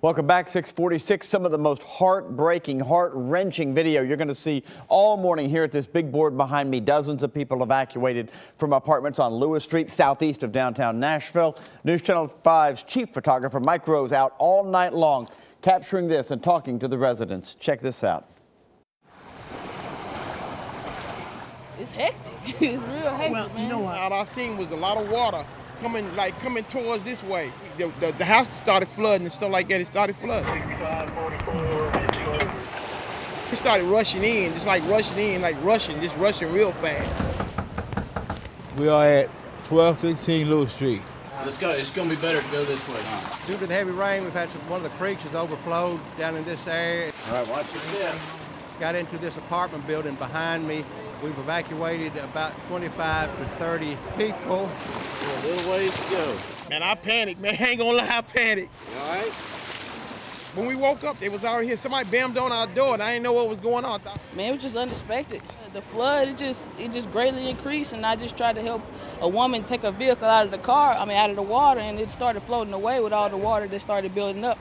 Welcome back, 646. Some of the most heartbreaking, heart-wrenching video you're going to see all morning here at this big board behind me. Dozens of people evacuated from apartments on Lewis Street, southeast of downtown Nashville. News Channel 5's chief photographer, Mike Rose, out all night long capturing this and talking to the residents. Check this out. It's hectic. It's real hectic, well, man. You know what? All I seen was a lot of water coming towards this way. The house started flooding and stuff like that. It started flooding. It started rushing in, just rushing real fast. We are at 1216 Lewis Street. Let's go. It's going to be better to go this way. Due to the heavy rain, we've had one of the creeks has overflowed down in this area. All right, watch your step. Got into this apartment building behind me. We've evacuated about 25 to 30 people. A little ways to go. Man, I panicked, man. I ain't gonna lie, I panicked. You all right? When we woke up, they was already here. Somebody bammed on our door, and I didn't know what was going on. Man, it was just unexpected. The flood, it just greatly increased, and I just tried to help a woman take a vehicle out of the water, and it started floating away with all the water that started building up.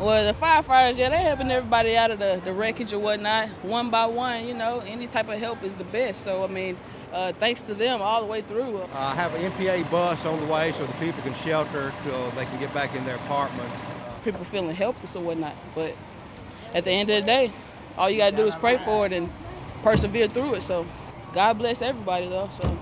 Well, the firefighters, they're helping everybody out of the wreckage or whatnot, one by one, you know. Any type of help is the best. So, I mean, thanks to them all the way through. I have an MPA bus on the way so the people can shelter till they can get back in their apartments. People feeling helpless or whatnot, but at the end of the day, all you got to do is pray for it and persevere through it. So, God bless everybody, though. So.